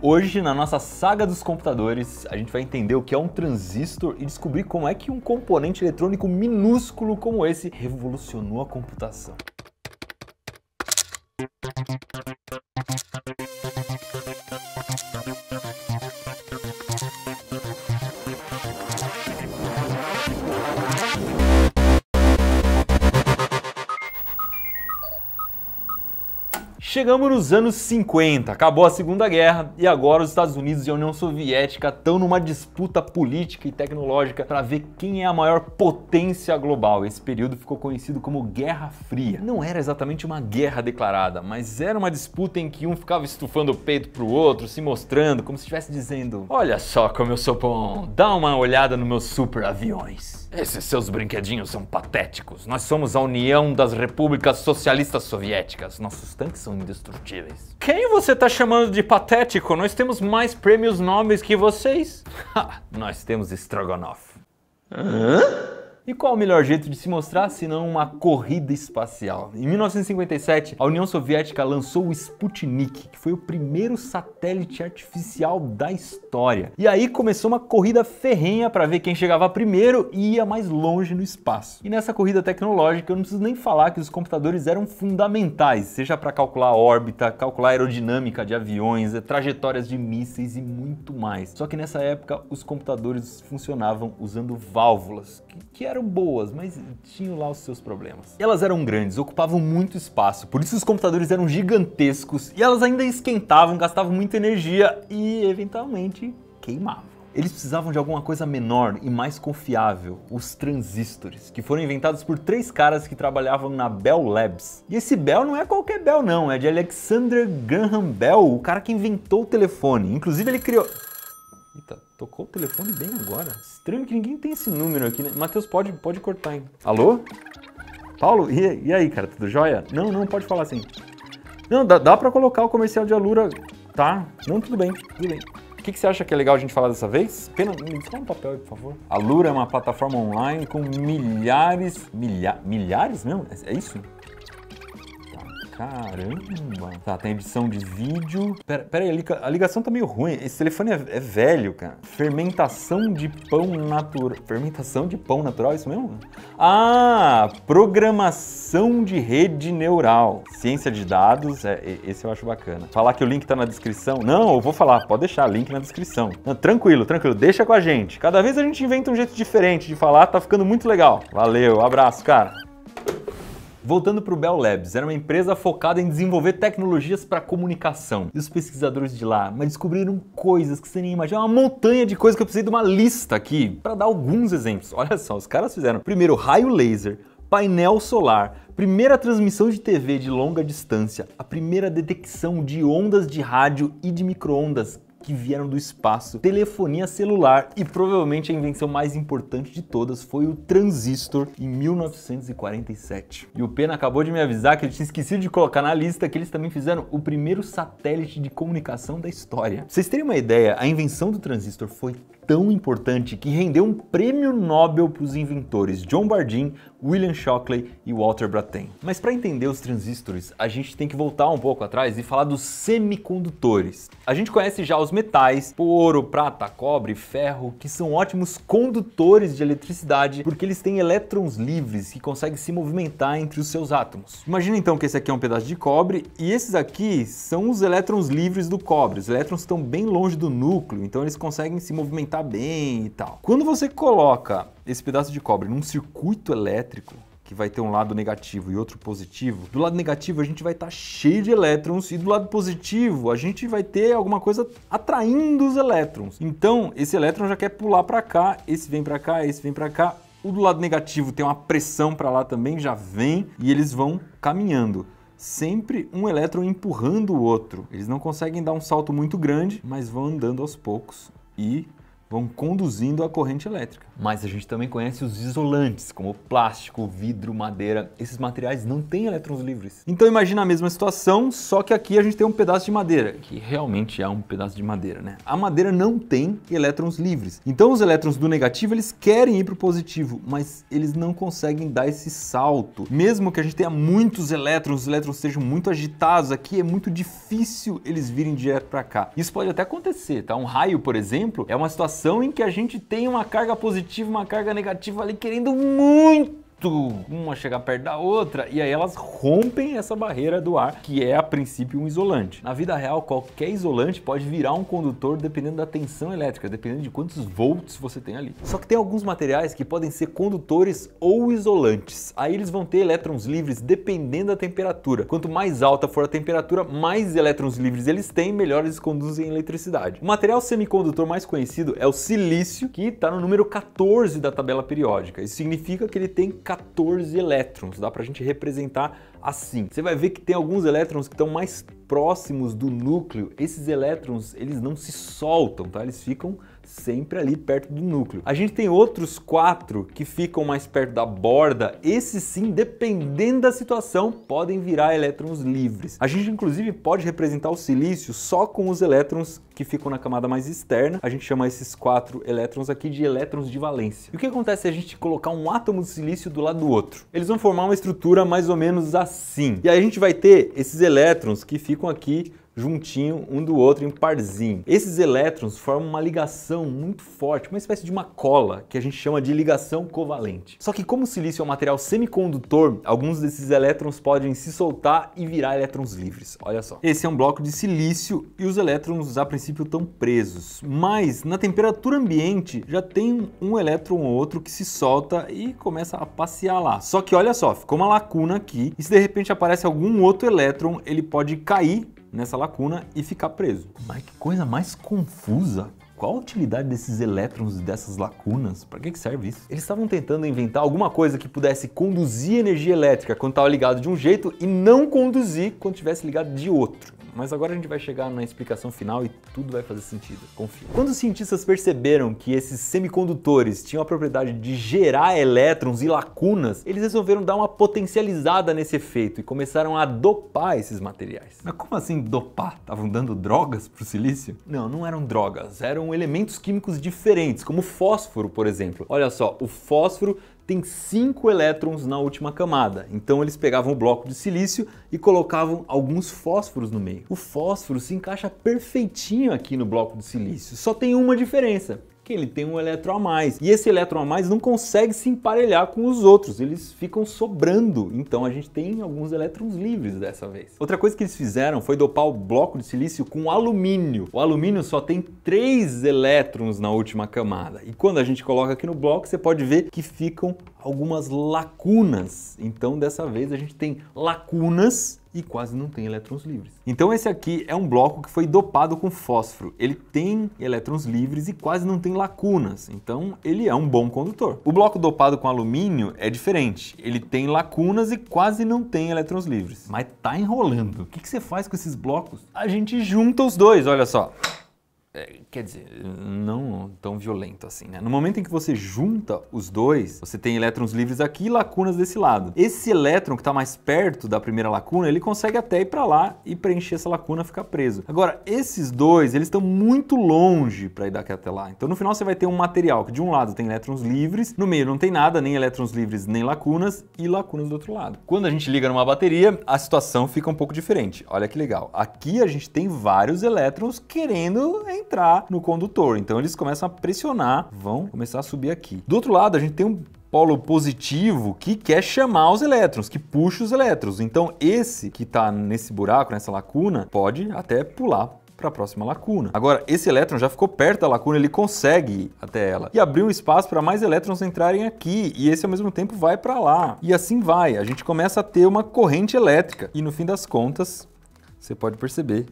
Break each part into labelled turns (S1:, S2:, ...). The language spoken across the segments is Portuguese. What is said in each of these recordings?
S1: Hoje, na nossa saga dos computadores, a gente vai entender o que é um transistor e descobrir como é que um componente eletrônico minúsculo como esse revolucionou a computação. Chegamos nos anos 50, acabou a Segunda Guerra e agora os Estados Unidos e a União Soviética estão numa disputa política e tecnológica para ver quem é a maior potência global. Esse período ficou conhecido como Guerra Fria. Não era exatamente uma guerra declarada, mas era uma disputa em que um ficava estufando o peito pro outro, se mostrando, como se estivesse dizendo: olha só como eu sou bom, dá uma olhada nos meus super aviões. Esses seus brinquedinhos são patéticos. Nós somos a União das Repúblicas Socialistas Soviéticas. Nossos tanques são indestrutíveis. Quem você tá chamando de patético? Nós temos mais prêmios Nobel que vocês. Nós temos Strogonoff. E qual o melhor jeito de se mostrar senão uma corrida espacial? Em 1957, a União Soviética lançou o Sputnik, que foi o primeiro satélite artificial da história. E aí começou uma corrida ferrenha para ver quem chegava primeiro e ia mais longe no espaço. E nessa corrida tecnológica, eu não preciso nem falar que os computadores eram fundamentais, seja para calcular a órbita, calcular a aerodinâmica de aviões, trajetórias de mísseis e muito mais. Só que nessa época, os computadores funcionavam usando válvulas, que eram boas, mas tinham lá os seus problemas. Elas eram grandes, ocupavam muito espaço, por isso os computadores eram gigantescos e elas ainda esquentavam, gastavam muita energia e eventualmente queimavam. Eles precisavam de alguma coisa menor e mais confiável, os transistores, que foram inventados por 3 caras que trabalhavam na Bell Labs. E esse Bell não é qualquer Bell não, é de Alexander Graham Bell, o cara que inventou o telefone. Inclusive ele criou... Eita, tocou o telefone bem agora. Estranho que ninguém tem esse número aqui, né? Matheus, pode cortar, hein? Alô? Paulo? E aí, cara, tudo jóia? Não, pode falar assim. Não, dá pra colocar o comercial de Alura, tá? Não, tudo bem. O que você acha que é legal a gente falar dessa vez? Me dá um papel aí, por favor. Alura é uma plataforma online com milhares mesmo? É isso? Caramba! Tá, tem edição de vídeo. Pera aí, a ligação tá meio ruim. Esse telefone é velho, cara. Fermentação de pão natural. Fermentação de pão natural, é isso mesmo? Ah! Programação de rede neural. Ciência de dados, esse eu acho bacana. Falar que o link tá na descrição. Não, eu vou falar, pode deixar, link na descrição. Não, tranquilo, deixa com a gente. Cada vez a gente inventa um jeito diferente de falar, tá ficando muito legal. Valeu, abraço, cara. Voltando para o Bell Labs, era uma empresa focada em desenvolver tecnologias para comunicação. E os pesquisadores de lá descobriram coisas que você nem imagina, uma montanha de coisas que eu precisei de uma lista aqui para dar alguns exemplos. Olha só, os caras fizeram primeiro raio laser, painel solar, primeira transmissão de TV de longa distância, a primeira detecção de ondas de rádio e de micro-ondas que vieram do espaço, telefonia celular e provavelmente a invenção mais importante de todas foi o transistor em 1947. E o Pena acabou de me avisar que ele tinha esquecido de colocar na lista que eles também fizeram o primeiro satélite de comunicação da história. Pra vocês terem uma ideia, a invenção do transistor foi tão importante que rendeu um prêmio Nobel para os inventores John Bardeen, William Shockley e Walter Brattain. Mas para entender os transistores, a gente tem que voltar um pouco atrás e falar dos semicondutores. A gente conhece já os metais, ouro, prata, cobre, ferro, que são ótimos condutores de eletricidade porque eles têm elétrons livres que conseguem se movimentar entre os seus átomos. Imagina então que esse aqui é um pedaço de cobre e esses aqui são os elétrons livres do cobre. Os elétrons estão bem longe do núcleo, então eles conseguem se movimentar bem e tal. Quando você coloca esse pedaço de cobre num circuito elétrico, que vai ter um lado negativo e outro positivo, do lado negativo a gente vai estar cheio de elétrons e do lado positivo a gente vai ter alguma coisa atraindo os elétrons. Então esse elétron já quer pular para cá, esse vem para cá, esse vem para cá. O do lado negativo tem uma pressão para lá também, já vem e eles vão caminhando. Sempre um elétron empurrando o outro. Eles não conseguem dar um salto muito grande, mas vão andando aos poucos e vão conduzindo a corrente elétrica. Mas a gente também conhece os isolantes, como plástico, vidro, madeira. Esses materiais não têm elétrons livres. Então imagina a mesma situação, só que aqui a gente tem um pedaço de madeira, que realmente é um pedaço de madeira, né? A madeira não tem elétrons livres. Então os elétrons do negativo, eles querem ir para o positivo, mas eles não conseguem dar esse salto. Mesmo que a gente tenha muitos elétrons, os elétrons estejam muito agitados aqui, é muito difícil eles virem direto para cá. Isso pode até acontecer, tá? Um raio, por exemplo, é uma situação em que a gente tem uma carga positiva, uma carga negativa ali querendo muito uma chegar perto da outra, e aí elas rompem essa barreira do ar, que é a princípio um isolante. Na vida real, qualquer isolante pode virar um condutor dependendo da tensão elétrica, dependendo de quantos volts você tem ali. Só que tem alguns materiais que podem ser condutores ou isolantes. Aí eles vão ter elétrons livres dependendo da temperatura. Quanto mais alta for a temperatura, mais elétrons livres eles têm, melhor eles conduzem eletricidade. O material semicondutor mais conhecido é o silício, que está no número 14 da tabela periódica. Isso significa que ele tem 14 elétrons, dá pra gente representar assim. Você vai ver que tem alguns elétrons que estão mais próximos do núcleo. Esses elétrons, eles não se soltam, tá? Eles ficam sempre ali perto do núcleo. A gente tem outros 4 que ficam mais perto da borda. Esses sim, dependendo da situação, podem virar elétrons livres. A gente inclusive pode representar o silício só com os elétrons que ficam na camada mais externa. A gente chama esses 4 elétrons aqui de elétrons de valência. E o que acontece se a gente colocar um átomo de silício do lado do outro? Eles vão formar uma estrutura mais ou menos assim. E aí a gente vai ter esses elétrons que ficam aqui juntinho um do outro em parzinho. Esses elétrons formam uma ligação muito forte, uma espécie de uma cola, que a gente chama de ligação covalente. Só que como o silício é um material semicondutor, alguns desses elétrons podem se soltar e virar elétrons livres. Olha só. Esse é um bloco de silício e os elétrons a princípio estão presos, mas na temperatura ambiente já tem um elétron ou outro que se solta e começa a passear lá. Só que olha só, ficou uma lacuna aqui e se de repente aparece algum outro elétron, ele pode cair nessa lacuna e ficar preso. Mas que coisa mais confusa! Qual a utilidade desses elétrons e dessas lacunas? Para que serve isso? Eles estavam tentando inventar alguma coisa que pudesse conduzir energia elétrica quando estava ligado de um jeito e não conduzir quando estivesse ligado de outro. Mas agora a gente vai chegar na explicação final e tudo vai fazer sentido, confia. Quando os cientistas perceberam que esses semicondutores tinham a propriedade de gerar elétrons e lacunas, eles resolveram dar uma potencializada nesse efeito e começaram a dopar esses materiais. Mas como assim dopar? Estavam dando drogas para o silício? Não, não eram drogas, eram elementos químicos diferentes, como o fósforo, por exemplo. Olha só, o fósforo tem 5 elétrons na última camada. Então eles pegavam o bloco de silício e colocavam alguns fósforos no meio. O fósforo se encaixa perfeitinho aqui no bloco de silício. Só tem uma diferença, que ele tem um elétron a mais. E esse elétron a mais não consegue se emparelhar com os outros, eles ficam sobrando. Então a gente tem alguns elétrons livres dessa vez. Outra coisa que eles fizeram foi dopar o bloco de silício com alumínio. O alumínio só tem 3 elétrons na última camada. E quando a gente coloca aqui no bloco, você pode ver que ficam algumas lacunas. Então dessa vez a gente tem lacunas e quase não tem elétrons livres. Então esse aqui é um bloco que foi dopado com fósforo. Ele tem elétrons livres e quase não tem lacunas, então ele é um bom condutor. O bloco dopado com alumínio é diferente. Ele tem lacunas e quase não tem elétrons livres. Mas tá enrolando. O que você faz com esses blocos? A gente junta os dois, olha só. Quer dizer, não tão violento assim, né? No momento em que você junta os dois, você tem elétrons livres aqui e lacunas desse lado. Esse elétron que está mais perto da primeira lacuna, ele consegue até ir para lá e preencher essa lacuna, ficar preso. Agora, esses dois, eles estão muito longe para ir daqui até lá. Então, no final, você vai ter um material que de um lado tem elétrons livres, no meio não tem nada, nem elétrons livres, nem lacunas, e lacunas do outro lado. Quando a gente liga numa bateria, a situação fica um pouco diferente. Olha que legal. Aqui a gente tem vários elétrons querendo entrar no condutor. Então eles começam a pressionar, vão começar a subir aqui. Do outro lado, a gente tem um polo positivo que quer chamar os elétrons, que puxa os elétrons. Então esse que está nesse buraco, nessa lacuna, pode até pular para a próxima lacuna. Agora, esse elétron já ficou perto da lacuna, ele consegue ir até ela e abriu um espaço para mais elétrons entrarem aqui, e esse ao mesmo tempo vai para lá. E assim vai, a gente começa a ter uma corrente elétrica. E no fim das contas, você pode perceber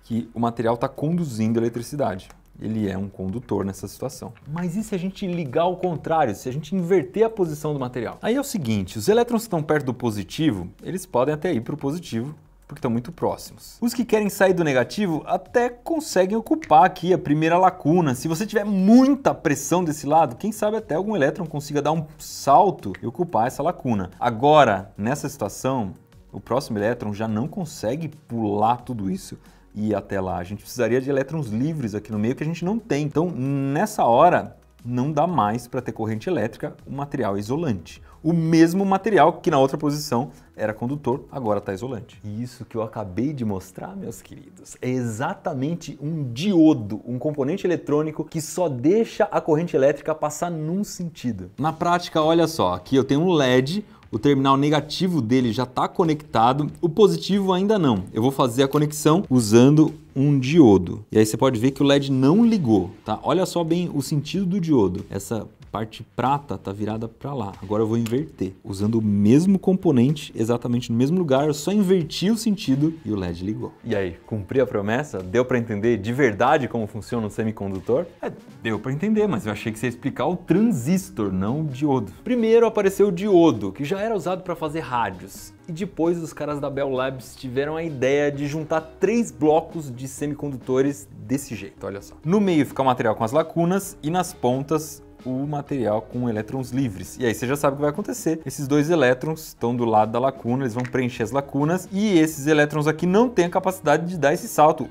S1: que o material está conduzindo eletricidade. Ele é um condutor nessa situação. Mas e se a gente ligar ao contrário, se a gente inverter a posição do material? Aí é o seguinte, os elétrons que estão perto do positivo, eles podem até ir para o positivo porque estão muito próximos. Os que querem sair do negativo até conseguem ocupar aqui a primeira lacuna. Se você tiver muita pressão desse lado, quem sabe até algum elétron consiga dar um salto e ocupar essa lacuna. Agora, nessa situação, o próximo elétron já não consegue pular tudo isso e ir até lá. A gente precisaria de elétrons livres aqui no meio que a gente não tem. Então, nessa hora, não dá mais para ter corrente elétrica, o material é isolante. O mesmo material que na outra posição era condutor, agora está isolante. E isso que eu acabei de mostrar, meus queridos, é exatamente um diodo, um componente eletrônico que só deixa a corrente elétrica passar num sentido. Na prática, olha só, aqui eu tenho um LED, o terminal negativo dele já está conectado, o positivo ainda não. Eu vou fazer a conexão usando um diodo. E aí você pode ver que o LED não ligou, tá? Olha só bem o sentido do diodo. Essa parte prata está virada para lá. Agora eu vou inverter, usando o mesmo componente, exatamente no mesmo lugar, eu só inverti o sentido e o LED ligou. E aí, cumpri a promessa? Deu para entender de verdade como funciona um semicondutor? Deu para entender, mas eu achei que você ia explicar o transistor, não o diodo. Primeiro apareceu o diodo, que já era usado para fazer rádios. E depois os caras da Bell Labs tiveram a ideia de juntar 3 blocos de semicondutores desse jeito, olha só. No meio fica o material com as lacunas e nas pontas o material com elétrons livres. E aí você já sabe o que vai acontecer. Esses 2 elétrons estão do lado da lacuna, eles vão preencher as lacunas e esses elétrons aqui não têm a capacidade de dar esse salto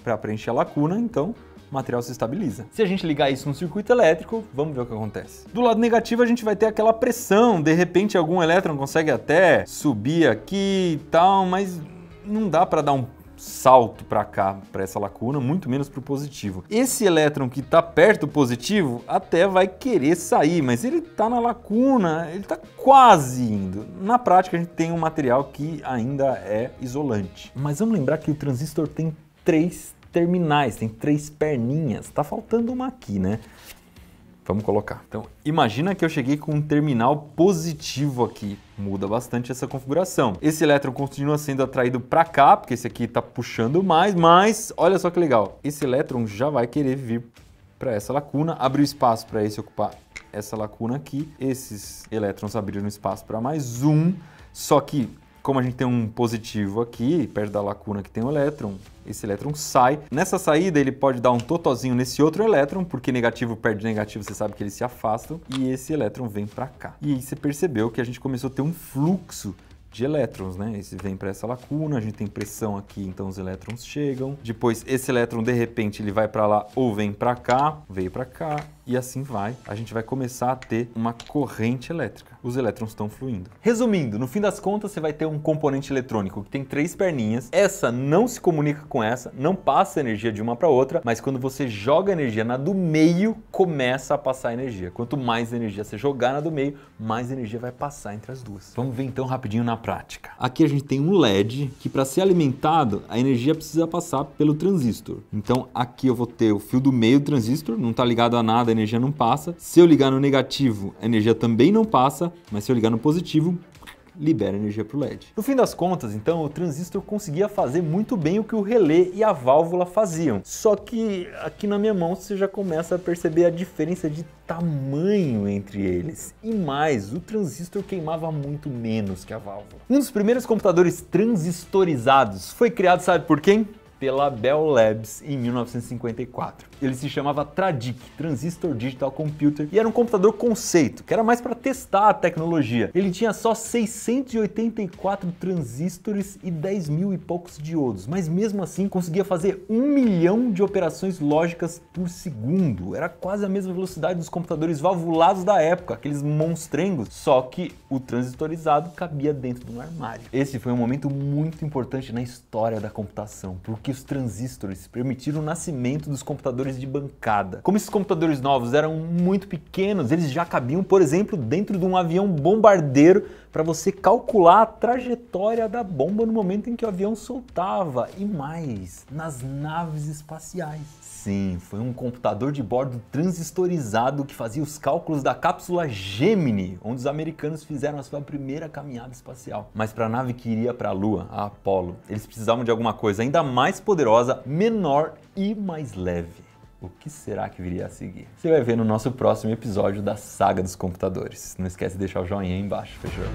S1: para preencher a lacuna, então o material se estabiliza. Se a gente ligar isso no circuito elétrico, vamos ver o que acontece. Do lado negativo a gente vai ter aquela pressão, de repente algum elétron consegue até subir aqui e tal, mas não dá para dar um salto para cá, para essa lacuna, muito menos para o positivo. Esse elétron que está perto do positivo até vai querer sair, mas ele está na lacuna, ele está quase indo. Na prática a gente tem um material que ainda é isolante. Mas vamos lembrar que o transistor tem 3 terminais, tem 3 perninhas. Tá faltando uma aqui, né? Vamos colocar. Então, imagina que eu cheguei com um terminal positivo aqui. Muda bastante essa configuração. Esse elétron continua sendo atraído para cá, porque esse aqui está puxando mais, mas olha só que legal. Esse elétron já vai querer vir para essa lacuna, abriu espaço para esse ocupar essa lacuna aqui. Esses elétrons abriram espaço para mais um, só que como a gente tem um positivo aqui, perto da lacuna que tem um elétron, esse elétron sai. Nessa saída ele pode dar um totozinho nesse outro elétron, porque negativo perde negativo, você sabe que eles se afastam, e esse elétron vem para cá. E aí você percebeu que a gente começou a ter um fluxo de elétrons, né? Esse vem para essa lacuna, a gente tem pressão aqui, então os elétrons chegam. Depois esse elétron, de repente, ele vai para lá ou vem para cá, veio para cá, e assim vai. A gente vai começar a ter uma corrente elétrica. Os elétrons estão fluindo. Resumindo, no fim das contas, você vai ter um componente eletrônico que tem 3 perninhas. Essa não se comunica com essa, não passa energia de uma para outra, mas quando você joga energia na do meio, começa a passar energia. Quanto mais energia você jogar na do meio, mais energia vai passar entre as duas. Vamos ver então rapidinho na prática. Aqui a gente tem um LED que para ser alimentado, a energia precisa passar pelo transistor. Então aqui eu vou ter o fio do meio do transistor, não está ligado a nada, a energia não passa. Se eu ligar no negativo, a energia também não passa, mas se eu ligar no positivo, libera energia para o LED. No fim das contas, então, o transistor conseguia fazer muito bem o que o relé e a válvula faziam. Só que aqui na minha mão você já começa a perceber a diferença de tamanho entre eles. E mais, o transistor queimava muito menos que a válvula. Um dos primeiros computadores transistorizados foi criado, sabe por quem? Pela Bell Labs em 1954. Ele se chamava TRADIC, Transistor Digital Computer, e era um computador conceito, que era mais para testar a tecnologia. Ele tinha só 684 transistores e 10 mil e poucos diodos, mas mesmo assim conseguia fazer 1 milhão de operações lógicas por segundo. Era quase a mesma velocidade dos computadores valvulados da época, aqueles monstrengos, só que o transistorizado cabia dentro de um armário. Esse foi um momento muito importante na história da computação, porque os transistores permitiram o nascimento dos computadores de bancada. Como esses computadores novos eram muito pequenos, eles já cabiam, por exemplo, dentro de um avião bombardeiro para você calcular a trajetória da bomba no momento em que o avião soltava. E mais, nas naves espaciais. Sim, foi um computador de bordo transistorizado que fazia os cálculos da cápsula Gemini, onde os americanos fizeram a sua primeira caminhada espacial. Mas para a nave que iria para a Lua, a Apollo, eles precisavam de alguma coisa ainda mais poderosa, menor e mais leve. O que será que viria a seguir? Você vai ver no nosso próximo episódio da Saga dos Computadores. Não esquece de deixar o joinha aí embaixo, fechou?